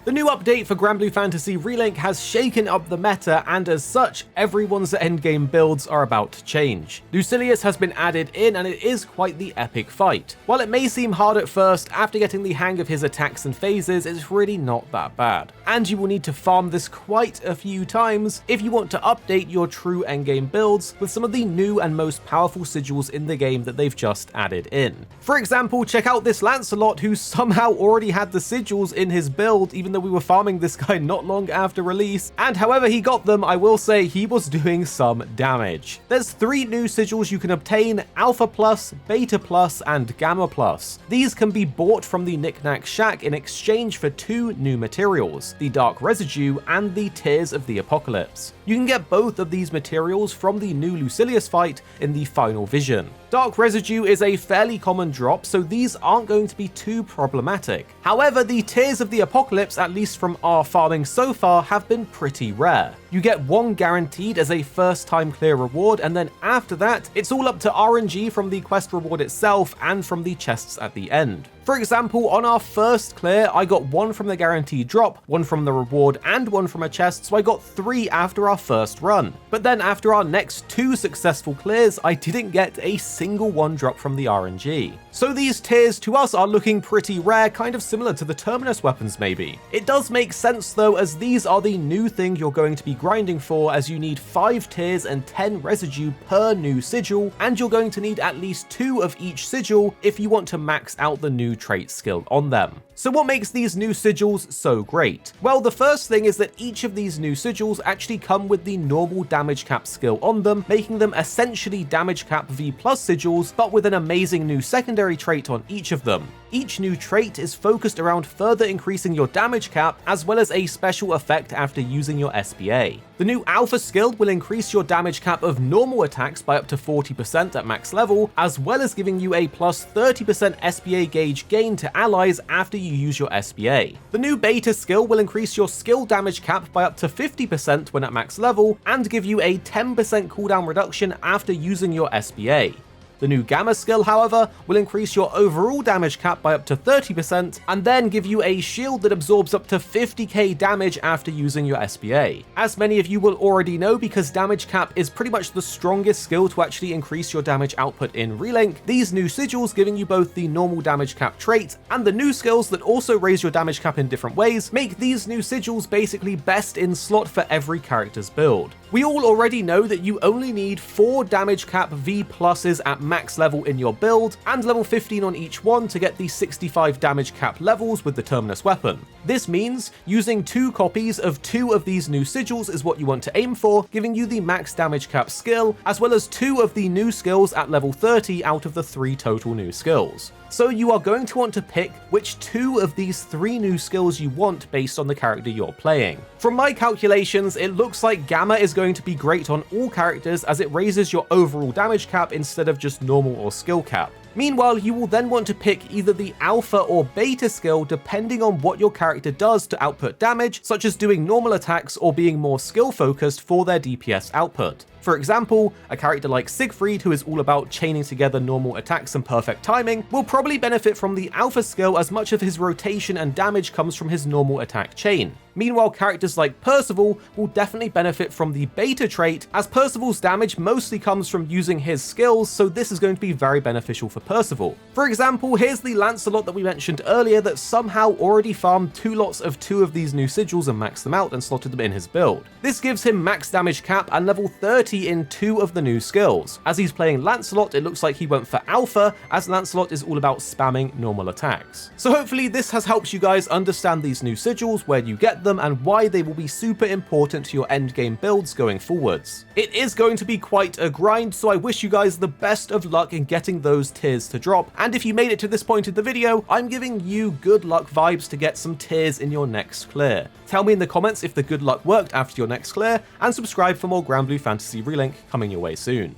The new update for Granblue Fantasy Relink has shaken up the meta, and as such, everyone's endgame builds are about to change. Lucilius has been added in, and it is quite the epic fight. While it may seem hard at first, after getting the hang of his attacks and phases, it's really not that bad. And you will need to farm this quite a few times if you want to update your true endgame builds with some of the new and most powerful sigils in the game that they've just added in. For example, check out this Lancelot who somehow already had the sigils in his build, even though we were farming this guy not long after release, and however he got them, I will say he was doing some damage. There's 3 new sigils you can obtain: Alpha Plus, Beta Plus, and Gamma Plus. These can be bought from the Knickknack Shack in exchange for 2 new materials, the Dark Residue and the Tears of the Apocalypse. You can get both of these materials from the new Lucilius fight in the final vision. Dark Residue is a fairly common drop, so these aren't going to be too problematic. However, the Tears of the Apocalypse, at least from our farming so far, have been pretty rare. You get 1 guaranteed as a first time clear reward, and then after that, it's all up to RNG from the quest reward itself and from the chests at the end. For example, on our first clear, I got 1 from the guaranteed drop, 1 from the reward, and 1 from a chest, so I got 3 after our first run. But then after our next 2 successful clears, I didn't get a single 1 drop from the RNG. So these tiers to us are looking pretty rare, kind of similar to the Terminus weapons maybe. It does make sense though, as these are the new thing you're going to be grinding for, as you need 5 tiers and 10 residue per new sigil, and you're going to need at least 2 of each sigil if you want to max out the new trait skill on them. So what makes these new sigils so great? Well, the first thing is that each of these new sigils actually come with the normal damage cap skill on them, making them essentially damage cap V+ sigils, but with an amazing new secondary trait on each of them. Each new trait is focused around further increasing your damage cap, as well as a special effect after using your SPA. The new Alpha skill will increase your damage cap of normal attacks by up to 40% at max level, as well as giving you a plus 30% SPA gauge gain to allies after you use your SPA. The new Beta skill will increase your skill damage cap by up to 50% when at max level, and give you a 10% cooldown reduction after using your SPA. The new Gamma skill, however, will increase your overall damage cap by up to 30%, and then give you a shield that absorbs up to 50k damage after using your SPA. As many of you will already know, because damage cap is pretty much the strongest skill to actually increase your damage output in Relink, these new sigils, giving you both the normal damage cap trait and the new skills that also raise your damage cap in different ways, make these new sigils basically best in slot for every character's build. We all already know that you only need 4 damage cap V pluses at max level in your build, and level 15 on each one to get the 65 damage cap levels with the Terminus weapon. This means using 2 copies of 2 of these new sigils is what you want to aim for, giving you the max damage cap skill, as well as 2 of the new skills at level 30 out of the 3 total new skills. So you are going to want to pick which 2 of these 3 new skills you want based on the character you're playing. From my calculations, it looks like Gamma is going to be great on all characters, as it raises your overall damage cap instead of just normal or skill cap. Meanwhile, you will then want to pick either the Alpha or Beta skill depending on what your character does to output damage, such as doing normal attacks or being more skill focused for their DPS output. For example, a character like Siegfried, who is all about chaining together normal attacks and perfect timing, will probably benefit from the Alpha skill, as much of his rotation and damage comes from his normal attack chain. Meanwhile, characters like Percival will definitely benefit from the Beta trait, as Percival's damage mostly comes from using his skills, so this is going to be very beneficial for Percival. For example, here's the Lancelot that we mentioned earlier that somehow already farmed 2 lots of 2 of these new sigils and maxed them out and slotted them in his build. This gives him max damage cap and level 30 in 2 of the new skills. As he's playing Lancelot, it looks like he went for Alpha, as Lancelot is all about spamming normal attacks. So hopefully this has helped you guys understand these new sigils, where you get them, and why they will be super important to your endgame builds going forwards. It is going to be quite a grind, so I wish you guys the best of luck in getting those tiers to drop, and if you made it to this point in the video, I'm giving you good luck vibes to get some tiers in your next clear. Tell me in the comments if the good luck worked after your next clear, and subscribe for more Granblue Fantasy Relink coming your way soon.